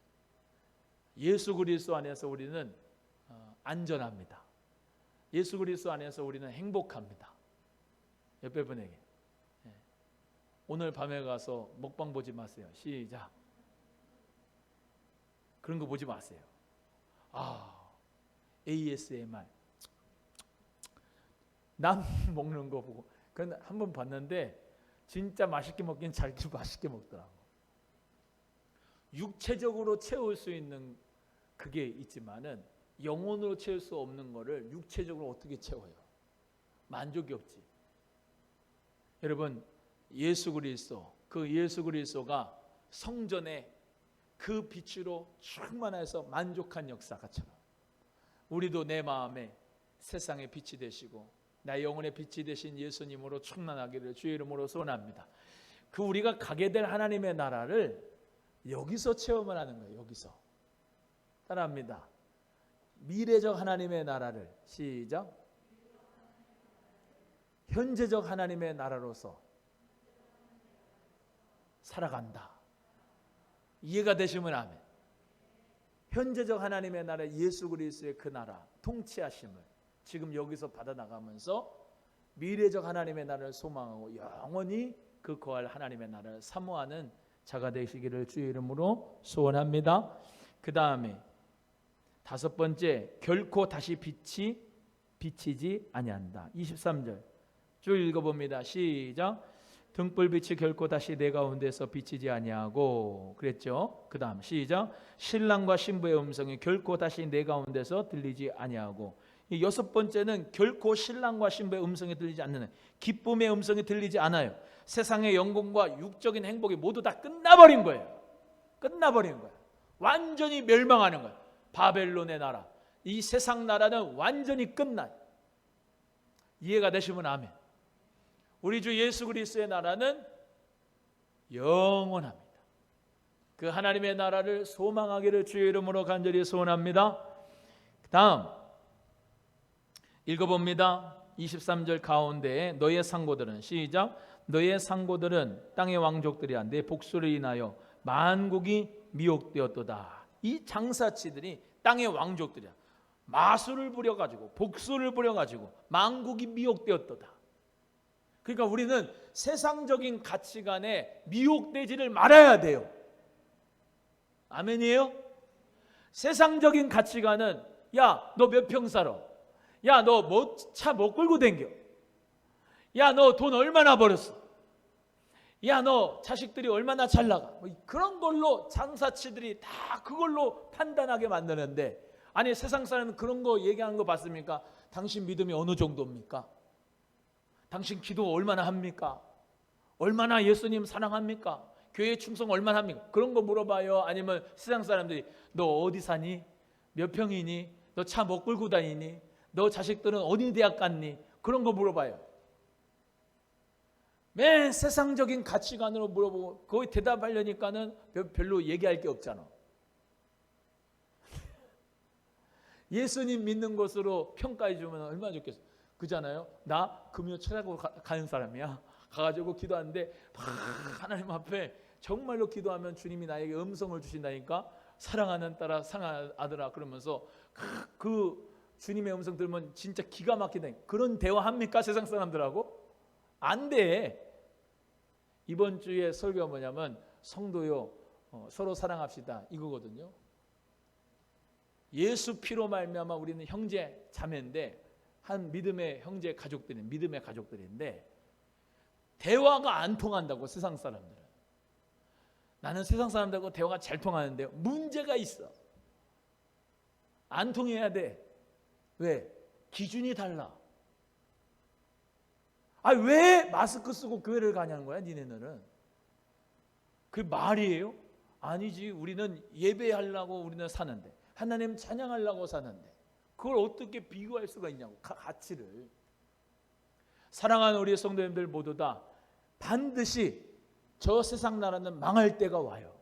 예수 그리스도 안에서 우리는 안전합니다. 예수 그리스도 안에서 우리는 행복합니다. 옆에 분에게 오늘 밤에 가서 먹방 보지 마세요. 시작. 그런 거 보지 마세요. ASMR. 남 먹는 거 보고 그건 한번 봤는데 진짜 맛있게 먹긴 잘 맛있게 먹더라고. 육체적으로 채울 수 있는 그게 있지만은 영혼으로 채울 수 없는 거를 육체적으로 어떻게 채워요? 만족이 없지. 여러분, 예수 그리스도, 그 예수 그리스도가 성전에 그 빛으로 충만해서 만족한 역사가처럼 우리도 내 마음에 세상의 빛이 되시고 나의 영혼의 빛이 되신 예수님으로 충만하기를 주의 이름으로 소원합니다. 그 우리가 가게 될 하나님의 나라를 여기서 체험을 하는 거예요. 여기서. 따라합니다. 미래적 하나님의 나라를 시작. 현재적 하나님의 나라로서 살아간다. 이해가 되시면 아멘. 현재적 하나님의 나라 예수 그리스도의 그 나라 통치하심을 지금 여기서 받아나가면서 미래적 하나님의 나라를 소망하고 영원히 그 거할 하나님의 나라를 사모하는 자가 되시기를 주의 이름으로 소원합니다. 그 다음에 다섯 번째, 결코 다시 빛이 비치지 아니한다. 23절 쭉 읽어봅니다. 시작. 등불빛이 결코 다시 내 가운데서 비치지 아니하고 그랬죠. 그 다음 시작. 신랑과 신부의 음성이 결코 다시 내 가운데서 들리지 아니하고, 이 여섯 번째는 결코 신랑과 신부의 음성이 들리지 않는, 기쁨의 음성이 들리지 않아요. 세상의 영광과 육적인 행복이 모두 다 끝나버린 거예요. 끝나버린 거예요. 완전히 멸망하는 거예요. 바벨론의 나라, 이 세상 나라는 완전히 끝난. 이해가 되시면 아멘. 우리 주 예수 그리스도의 나라는 영원합니다. 그 하나님의 나라를 소망하기를 주의 이름으로 간절히 소원합니다. 다음 읽어봅니다. 23절 가운데에 너의 상고들은 시작. 너의 상고들은 땅의 왕족들이야 내 복수를 인하여 만국이 미혹되었도다. 이 장사치들이 땅의 왕족들이야. 마술을 부려가지고 복수를 부려가지고 만국이 미혹되었도다. 그러니까 우리는 세상적인 가치관에 미혹되지를 말아야 돼요. 아멘이에요? 세상적인 가치관은 야, 너 몇 평 살아? 야, 너 뭐 차 뭐 끌고 댕겨? 야, 너 돈 얼마나 벌었어? 야, 너 자식들이 얼마나 잘 나가? 뭐 그런 걸로 장사치들이 다 그걸로 판단하게 만드는데, 아니 세상 사람은 그런 거 얘기하는 거 봤습니까? 당신 믿음이 어느 정도입니까? 당신 기도 얼마나 합니까? 얼마나 예수님 사랑합니까? 교회 충성 얼마나 합니까? 그런 거 물어봐요. 아니면 세상 사람들이 너 어디 사니? 몇 평이니? 너 차 뭐 끌고 다니니? 너 자식들은 어디 대학 갔니? 그런 거 물어봐요. 맨 세상적인 가치관으로 물어보고 거기 대답하려니까는 별로 얘기할 게 없잖아. 예수님 믿는 것으로 평가해 주면 얼마나 좋겠어. 그잖아요. 나 금요 찾아고 가는 사람이야. 가가지고 기도하는데 하나님 앞에 정말로 기도하면 주님이 나에게 음성을 주신다니까. 사랑하는 딸아, 사랑하는 아들아, 그러면서 그 주님의 음성 들으면 진짜 기가 막히다. 그런 대화 합니까? 세상 사람들하고? 안 돼. 이번 주에 설교가 뭐냐면 성도요, 서로 사랑합시다 이거거든요. 예수 피로 말미암아 우리는 형제 자매인데, 한 믿음의 형제 가족들이 믿음의 가족들인데 대화가 안 통한다고. 세상 사람들은. 나는 세상 사람들하고 대화가 잘 통하는데 문제가 있어. 안 통해야 돼. 왜? 기준이 달라. 아, 왜 마스크 쓰고 교회를 가냐는 거야 니네들은. 그게 말이에요? 아니지. 우리는 예배하려고 우리는 사는데, 하나님 찬양하려고 사는데 그걸 어떻게 비교할 수가 있냐고. 가치를. 사랑하는 우리 성도님들 모두 다 반드시 저 세상 나라는 망할 때가 와요.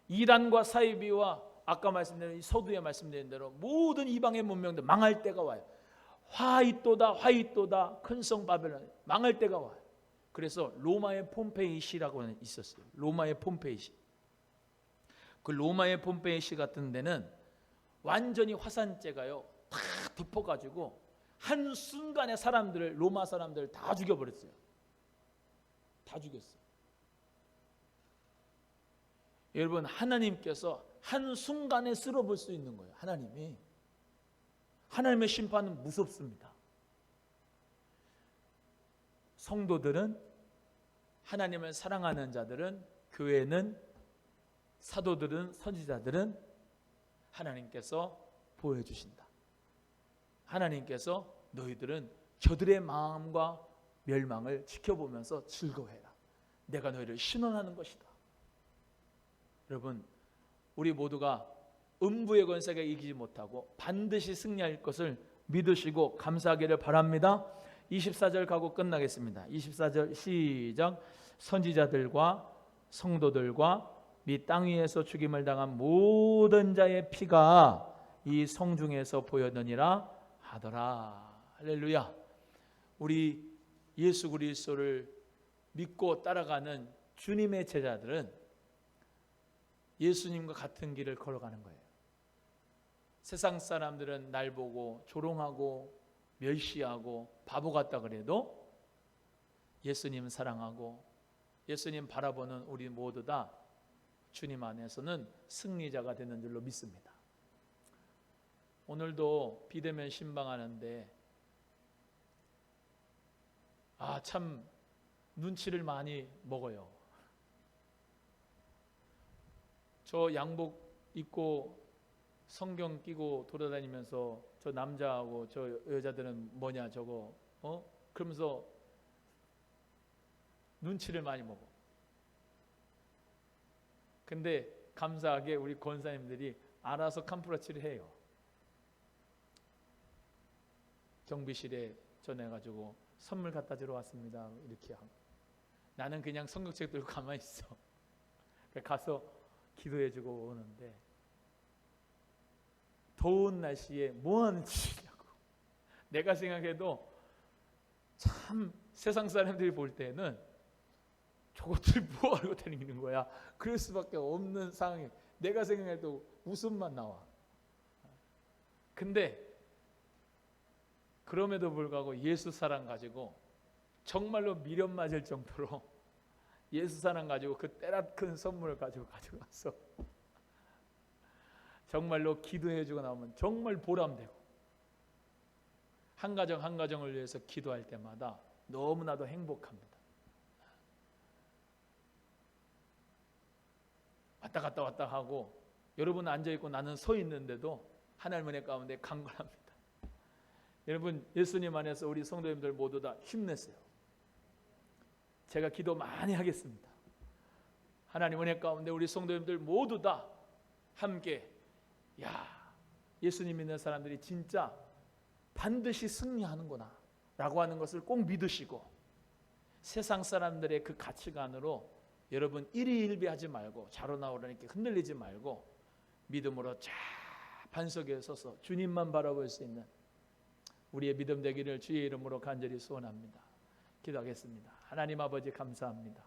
이란과 사이비와 아까 말씀드린 서두에 말씀드린 대로 모든 이방의 문명들 망할 때가 와요. 화이또다 화이또다 큰 성 바벨론 망할 때가 와요. 그래서 로마의 폼페이시라고 있었어요. 로마의 폼페이시. 그 로마의 폼페이시 같은 데는 완전히 화산재가요 다 덮어가지고 한순간에 사람들을, 로마 사람들을 다 죽여버렸어요. 다 죽였어요. 여러분, 하나님께서 한순간에 쓸어볼 수 있는 거예요. 하나님이. 하나님의 심판은 무섭습니다. 성도들은, 하나님을 사랑하는 자들은, 교회는, 사도들은, 선지자들은 하나님께서 보여주신다. 하나님께서 너희들은 저들의 마음과 멸망을 지켜보면서 즐거워해라. 내가 너희를 신원하는 것이다. 여러분, 우리 모두가 음부의 권세가 이기지 못하고 반드시 승리할 것을 믿으시고 감사하기를 바랍니다. 24절 가고 끝나겠습니다. 24절 시작. 선지자들과 성도들과 이 땅 위에서 죽임을 당한 모든 자의 피가 이 성중에서 보였느니라 하더라. 할렐루야. 우리 예수 그리스도를 믿고 따라가는 주님의 제자들은 예수님과 같은 길을 걸어가는 거예요. 세상 사람들은 날 보고 조롱하고 멸시하고 바보 같다 그래도 예수님 사랑하고 예수님 바라보는 우리 모두 다 주님 안에서는 승리자가 되는 줄로 믿습니다. 오늘도 비대면 신방하는데 참 눈치를 많이 먹어요. 저 양복 입고 성경 끼고 돌아다니면서 저 남자하고 저 여자들은 뭐냐 저거 그러면서 눈치를 많이 먹어. 근데 감사하게 우리 권사님들이 알아서 캄프라치를 해요. 경비실에 전해가지고 선물 갖다 주러 왔습니다. 이렇게 하고 나는 그냥 성경책 들고 가만히 있어. 가서 기도해주고 오는데 더운 날씨에 뭐 하는 짓이냐고. 내가 생각해도 참 세상 사람들이 볼 때는 저것들이 뭐 하고 다니는 거야. 그럴 수밖에 없는 상황이 내가 생각해도 웃음만 나와. 근데 그럼에도 불구하고 예수 사랑 가지고 정말로 미련 맞을 정도로 예수 사랑 가지고 그 때라 큰 선물을 가지고 가져갔어. 정말로 기도해주고 나오면 정말 보람되고 한 가정 한 가정을 위해서 기도할 때마다 너무나도 행복합니다. 왔다 갔다 왔다 하고 여러분 앉아있고 나는 서 있는데도 하나님 은혜 가운데 강건합니다. 여러분 예수님 안에서 우리 성도님들 모두 다 힘내세요. 제가 기도 많이 하겠습니다. 하나님 은혜 가운데 우리 성도님들 모두 다 함께 예수님 믿는 사람들이 진짜 반드시 승리하는구나 라고 하는 것을 꼭 믿으시고 세상 사람들의 그 가치관으로 여러분 일희일비하지 말고 자로 나오라니까 흔들리지 말고 믿음으로 쫙 반석에 서서 주님만 바라볼 수 있는 우리의 믿음 되기를 주의 이름으로 간절히 소원합니다. 기도하겠습니다. 하나님 아버지 감사합니다.